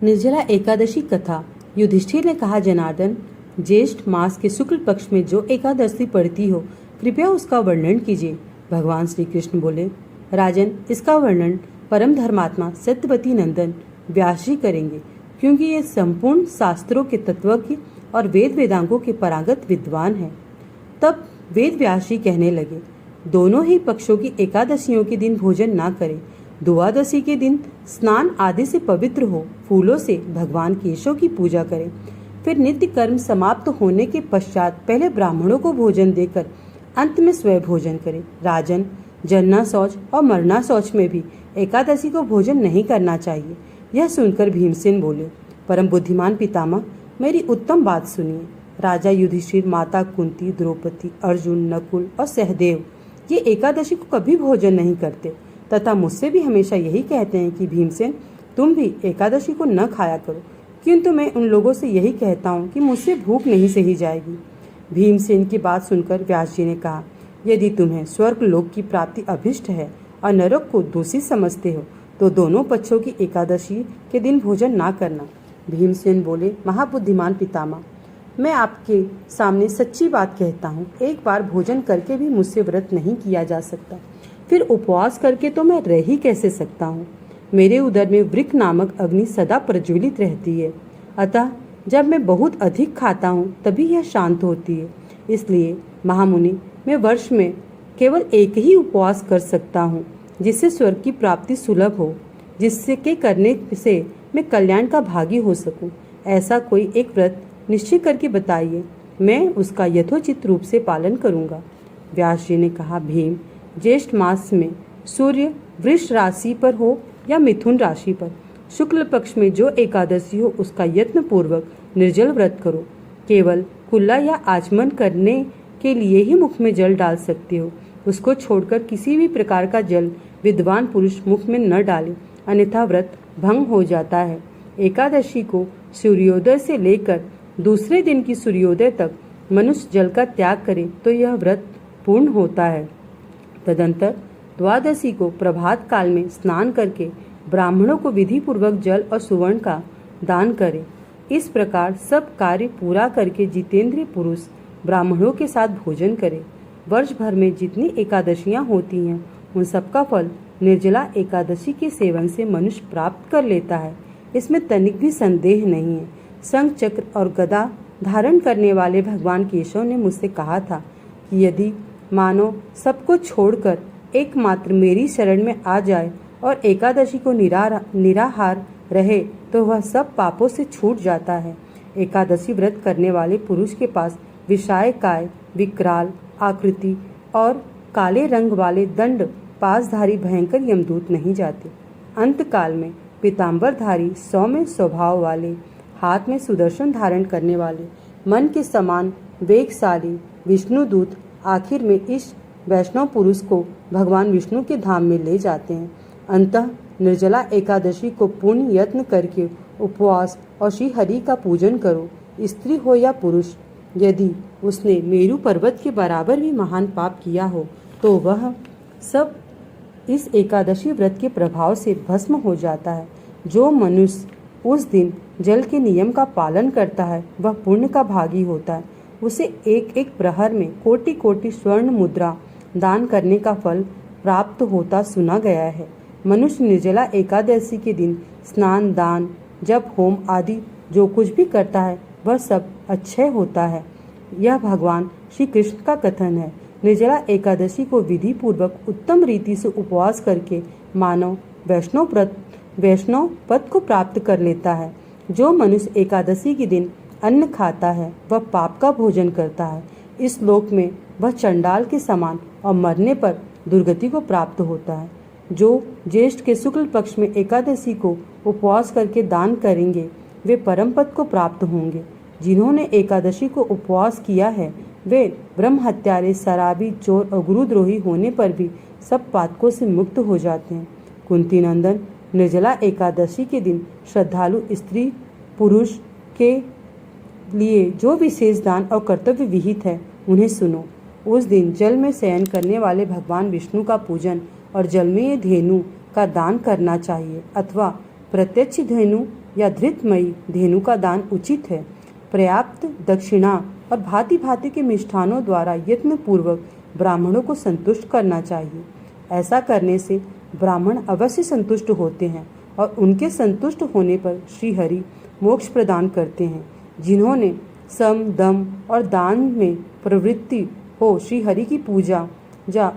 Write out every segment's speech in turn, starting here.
निर्जला एकादशी कथा। युधिष्ठिर ने कहा, जनार्दन, ज्येष्ठ मास के शुक्ल पक्ष में जो एकादशी पड़ती हो, कृपया उसका वर्णन कीजिए। भगवान श्री कृष्ण बोले, राजन, इसका वर्णन परम धर्मात्मा सत्यवती नंदन व्यास जी करेंगे, क्योंकि ये संपूर्ण शास्त्रों के तत्वज्ञ और वेद वेदांगों के पारंगत विद्वान हैं। तब वेद व्यास जी कहने लगे, दोनों ही पक्षों की एकादशियों के दिन भोजन ना करें। द्वादशी के दिन स्नान आदि से पवित्र हो फूलों से भगवान केशव की पूजा करें। फिर नित्य कर्म समाप्त होने के पश्चात पहले ब्राह्मणों को भोजन देकर अंत में स्वयं भोजन करें। राजन, जन्ना शौच और मरना शौच में भी एकादशी को भोजन नहीं करना चाहिए। यह सुनकर भीमसेन बोले, परम बुद्धिमान पितामह, मेरी उत्तम बात सुनिए। राजा युधिष्ठिर, माता कुंती, द्रौपदी, अर्जुन, नकुल और सहदेव ये एकादशी को कभी भोजन नहीं करते तथा मुझसे भी हमेशा यही कहते हैं कि भीमसेन, तुम भी एकादशी को न खाया करो, किंतु मैं उन लोगों से यही कहता हूँ कि मुझसे भूख नहीं सही जाएगी। भीमसेन की बात सुनकर व्यास जी ने कहा, यदि तुम्हें स्वर्ग लोक की प्राप्ति अभिष्ट है और नरक को दूषित समझते हो तो दोनों पक्षों की एकादशी के दिन भोजन ना करना। भीमसेन बोले, महाबुद्धिमान पितामह, मैं आपके सामने सच्ची बात कहता हूँ, एक बार भोजन करके भी मुझसे व्रत नहीं किया जा सकता, फिर उपवास करके तो मैं रह ही कैसे सकता हूँ। मेरे उदर में वृक्क नामक अग्नि सदा प्रज्वलित रहती है, अतः जब मैं बहुत अधिक खाता हूँ तभी यह शांत होती है। इसलिए महामुनि, मैं वर्ष में केवल एक ही उपवास कर सकता हूँ जिससे स्वर्ग की प्राप्ति सुलभ हो, जिससे के करने से मैं कल्याण का भागी हो सकूं। ऐसा कोई एक व्रत निश्चय करके बताइए, मैं उसका यथोचित रूप से पालन करूंगा। व्यास जी ने कहा, भीम, ज्येष्ठ मास में सूर्य वृष राशि पर हो या मिथुन राशि पर, शुक्ल पक्ष में जो एकादशी हो उसका यत्न पूर्वक निर्जल व्रत करो। केवल कुल्ला या आचमन करने के लिए ही मुख में जल डाल सकते हो। उसको छोड़कर किसी भी प्रकार का जल विद्वान पुरुष मुख में न डाले, अन्यथा व्रत भंग हो जाता है। एकादशी को सूर्योदय से लेकर दूसरे दिन की सूर्योदय तक मनुष्य जल का त्याग करे तो यह व्रत पूर्ण होता है। तदंतर द्वादशी को प्रभात काल में स्नान करके ब्राह्मणों को विधि पूर्वक जल और सुवर्ण का दान करे। इस प्रकार सब कार्य पूरा करके जितेंद्रिय पुरुष ब्राह्मणों के साथ भोजन करे। वर्ष भर में जितनी एकादशियां होती हैं उन सबका फल निर्जला एकादशी के सेवन से मनुष्य प्राप्त कर लेता है, इसमें तनिक भी संदेह नहीं है। शंख चक्र और गदा धारण करने वाले भगवान केशव ने मुझसे कहा था कि यदि मानव सबको छोड़कर एकमात्र मेरी शरण में आ जाए और एकादशी को निराहार रहे तो वह सब पापों से छूट जाता है। एकादशी व्रत करने वाले पुरुष के पास विशाय काय, विकराल आकृति और काले रंग वाले दंड पासधारी भयंकर यमदूत नहीं जाते। अंत काल में पीताम्बरधारी सौम्य स्वभाव वाले, हाथ में सुदर्शन धारण करने वाले, मन के समान वेगशाली विष्णुदूत आखिर में इस वैष्णव पुरुष को भगवान विष्णु के धाम में ले जाते हैं। अंतः निर्जला एकादशी को पूर्ण यत्न करके उपवास और श्री हरि का पूजन करो। स्त्री हो या पुरुष, यदि उसने मेरु पर्वत के बराबर भी महान पाप किया हो तो वह सब इस एकादशी व्रत के प्रभाव से भस्म हो जाता है। जो मनुष्य उस दिन जल के नियम का पालन करता है वह पुण्य का भागी होता है। उसे एक एक प्रहर में कोटि कोटि स्वर्ण मुद्रा दान करने का फल प्राप्त होता सुना गया है। मनुष्य निर्जला एकादशी के दिन स्नान, दान, जप, होम आदि जो कुछ भी करता है वह सब अक्षय होता है। यह भगवान श्री कृष्ण का कथन है। निर्जला एकादशी को विधि पूर्वक उत्तम रीति से उपवास करके मानव वैष्णव पद को प्राप्त कर लेता है। जो मनुष्य एकादशी के दिन अन्न खाता है वह पाप का भोजन करता है। इस लोक में वह चंडाल के समान और मरने पर दुर्गति को प्राप्त होता है। जो ज्येष्ठ के शुक्ल पक्ष में एकादशी को उपवास करके दान करेंगे वे परम पद को प्राप्त होंगे। जिन्होंने एकादशी को उपवास किया है वे ब्रह्म हत्यारे, शराबी, चोर और गुरुद्रोही होने पर भी सब पातकों से मुक्त हो जाते हैं। कुंती नंदन, निर्जला एकादशी के दिन श्रद्धालु स्त्री पुरुष के लिए जो विशेष दान और कर्तव्य विहित है उन्हें सुनो। उस दिन जल में शयन करने वाले भगवान विष्णु का पूजन और जलमय धेनु का दान करना चाहिए, अथवा प्रत्यक्ष धेनु या धृतमयी धेनु का दान उचित है। पर्याप्त दक्षिणा और भांति भांति के मिष्ठानों द्वारा यत्न पूर्वक ब्राह्मणों को संतुष्ट करना चाहिए। ऐसा करने से ब्राह्मण अवश्य संतुष्ट होते हैं और उनके संतुष्ट होने पर श्री हरि मोक्ष प्रदान करते हैं। जिन्होंने सम, दम और दान में प्रवृत्ति हो श्री हरि की पूजा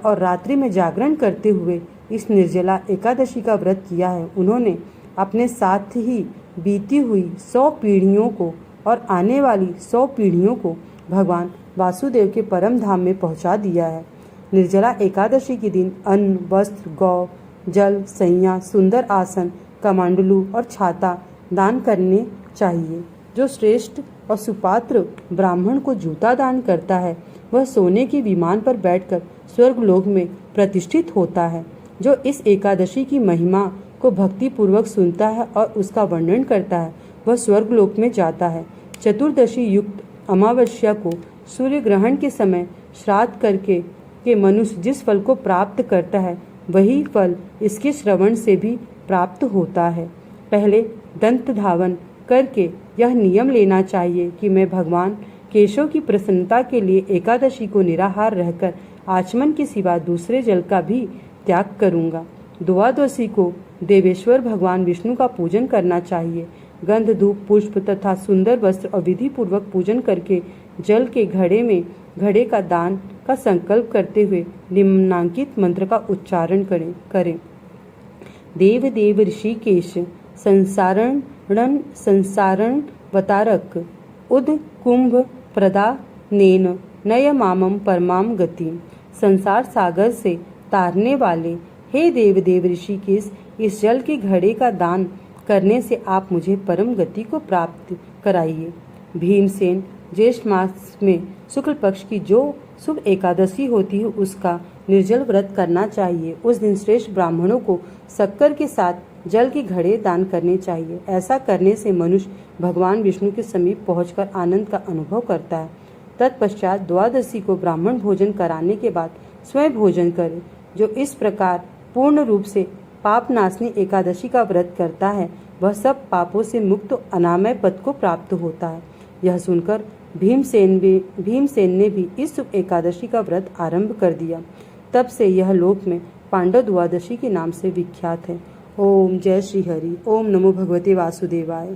और रात्रि में जागरण करते हुए इस निर्जला एकादशी का व्रत किया है, उन्होंने अपने साथ ही बीती हुई 100 पीढ़ियों को और आने वाली 100 पीढ़ियों को भगवान वासुदेव के परम धाम में पहुंचा दिया है। निर्जला एकादशी के दिन अन्न, वस्त्र, गौ, जल, सैया, सुंदर आसन, कमंडलू और छाता दान करने चाहिए। जो श्रेष्ठ और सुपात्र ब्राह्मण को जूता दान करता है वह सोने के विमान पर बैठकर स्वर्गलोक में प्रतिष्ठित होता है। जो इस एकादशी की महिमा को भक्ति पूर्वक सुनता है और उसका वर्णन करता है वह स्वर्गलोक में जाता है। चतुर्दशी युक्त अमावस्या को सूर्य ग्रहण के समय श्राद्ध करके के मनुष्य जिस फल को प्राप्त करता है वही फल इसके श्रवण से भी प्राप्त होता है। पहले दंत धावन करके यह नियम लेना चाहिए कि मैं भगवान केशव की प्रसन्नता के लिए एकादशी को निराहार रहकर आचमन के सिवा दूसरे जल का भी त्याग करूंगा। द्वादशी को देवेश्वर भगवान विष्णु का पूजन करना चाहिए। गंध, धूप, पुष्प तथा सुंदर वस्त्र और विधि पूर्वक पूजन करके जल के घड़े का दान का संकल्प करते हुए निम्नांकित मंत्र का उच्चारण करें। देव देव ऋषिकेश संसारण वतारक उद कुंभ प्रदानेन नय मामम परमाम गति। संसार सागर से तारने वाले हे देव देव ऋषिकेश, इस जल के घड़े का दान करने से आप मुझे परम गति को प्राप्त कराइए। भीमसेन, ज्येष्ठ मास में शुक्ल पक्ष की जो शुभ एकादशी होती है उसका निर्जल व्रत करना चाहिए। उस दिन श्रेष्ठ ब्राह्मणों को शक्कर के साथ जल के घड़े दान करने चाहिए। ऐसा करने से मनुष्य भगवान विष्णु के समीप पहुंचकर आनंद का अनुभव करता है। तत्पश्चात द्वादशी को ब्राह्मण भोजन कराने के बाद स्वयं भोजन करे। जो इस प्रकार पूर्ण रूप से पाप नाशनी एकादशी का व्रत करता है वह सब पापों से मुक्त अनामय पद को प्राप्त होता है। यह सुनकर भीमसेन ने भी इस एकादशी का व्रत आरंभ कर दिया। तब से यह लोक में पांडव द्वादशी के नाम से विख्यात है। ओम जय श्री हरि। ओम नमो भगवते वासुदेवाय।